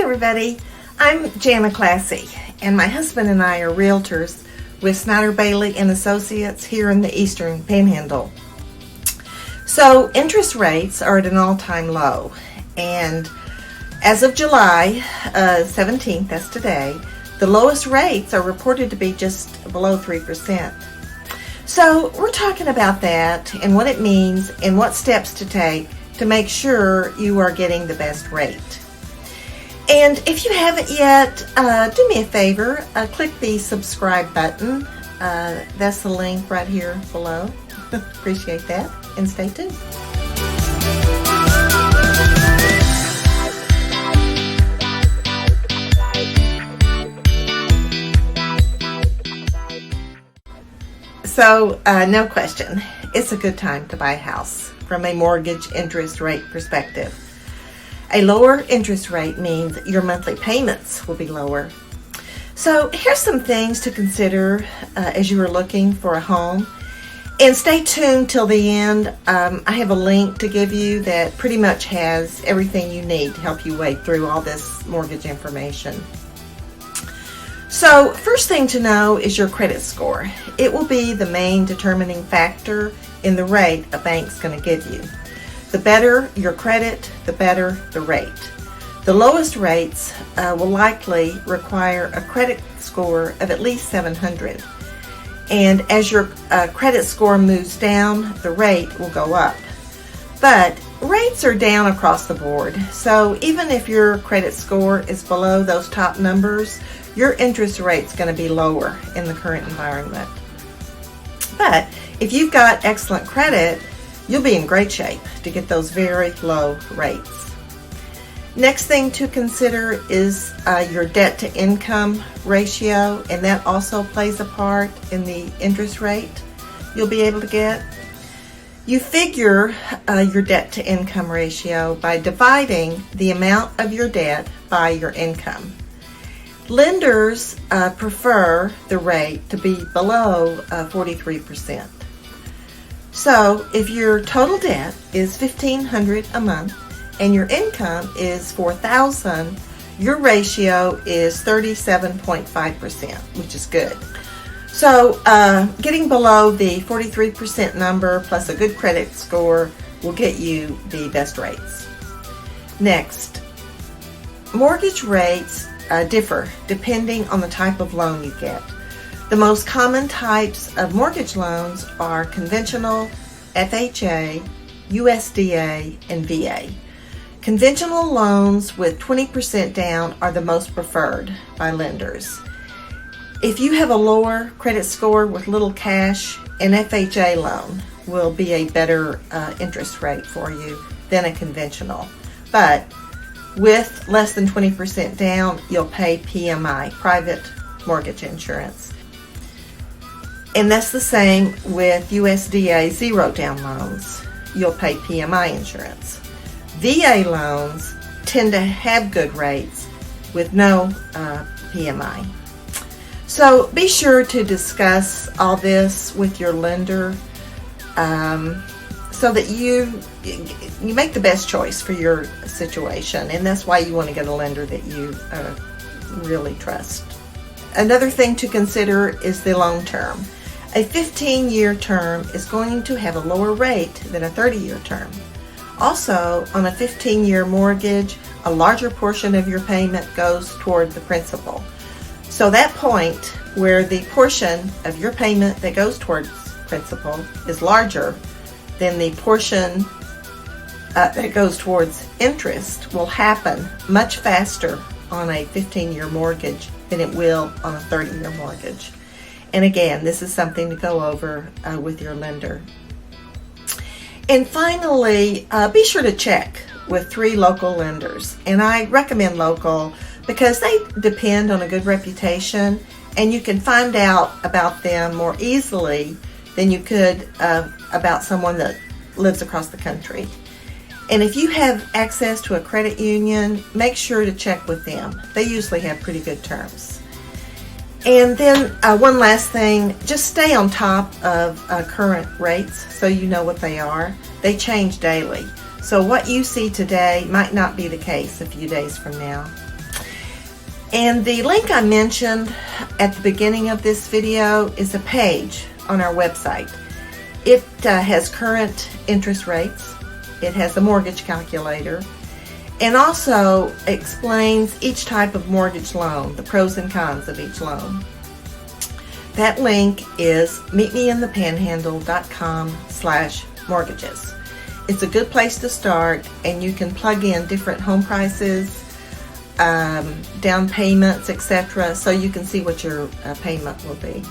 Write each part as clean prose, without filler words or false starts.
everybody, I'm Jana Classy, and my husband and I are realtors with Snyder Bailey and Associates here in the Eastern Panhandle. So interest rates are at an all-time low, and as of July 17th, that's today, the lowest rates are reported to be just below 3%. So we're talking about that and what it means and what steps to take to make sure you are getting the best rate. And if you haven't yet, do me a favor, click the subscribe button. That's the link right here below. Appreciate that, and stay tuned. So, no question, it's a good time to buy a house from a mortgage interest rate perspective. A lower interest rate means your monthly payments will be lower. So here's some things to consider as you are looking for a home. And stay tuned till the end. I have a link to give you that pretty much has everything you need to help you wade through all this mortgage information. So first thing to know is your credit score. It will be the main determining factor in the rate a bank's going to give you. The better your credit, the better the rate. The lowest rates will likely require a credit score of at least 700. And as your credit score moves down, the rate will go up. But rates are down across the board. So even if your credit score is below those top numbers, your interest rate's going to be lower in the current environment. But if you've got excellent credit, you'll be in great shape to get those very low rates. Next thing to consider is your debt to income ratio, and that also plays a part in the interest rate you'll be able to get. You figure your debt to income ratio by dividing the amount of your debt by your income. Lenders prefer the rate to be below 43%. So if your total debt is $1,500 a month and your income is $4,000, your ratio is 37.5%, which is good. So getting below the 43% number plus a good credit score will get you the best rates. Next, mortgage rates differ depending on the type of loan you get. The most common types of mortgage loans are conventional, FHA, USDA, and VA. Conventional loans with 20% down are the most preferred by lenders. If you have a lower credit score with little cash, an FHA loan will be a better interest rate for you than a conventional. But with less than 20% down, you'll pay PMI, private mortgage insurance. And that's the same with USDA zero down loans. You'll pay PMI insurance. VA loans tend to have good rates with no PMI. So be sure to discuss all this with your lender so that you make the best choice for your situation. And that's why you want to get a lender that you really trust. Another thing to consider is the loan term. A 15-year term is going to have a lower rate than a 30-year term. Also, on a 15-year mortgage, a larger portion of your payment goes toward the principal. So that point where the portion of your payment that goes towards principal is larger than the portion that goes towards interest will happen much faster on a 15-year mortgage than it will on a 30-year mortgage. And again, this is something to go over with your lender. And finally, be sure to check with 3 local lenders. And I recommend local because they depend on a good reputation, and you can find out about them more easily than you could about someone that lives across the country. And if you have access to a credit union, make sure to check with them. They usually have pretty good terms. And then one last thing, just stay on top of current rates so you know what they are. They change daily. So what you see today might not be the case a few days from now. And the link I mentioned at the beginning of this video is a page on our website. It has current interest rates, it has a mortgage calculator, and also explains each type of mortgage loan, the pros and cons of each loan. That link is meetmeinthepanhandle.com/mortgages. It's a good place to start, and you can plug in different home prices, down payments, etc., so you can see what your payment will be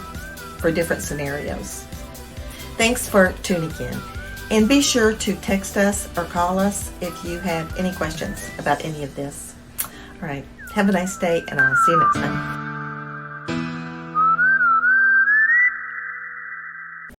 for different scenarios. Thanks for tuning in, and be sure to text us or call us if you have any questions about any of this. All right, have a nice day, and I'll see you next time.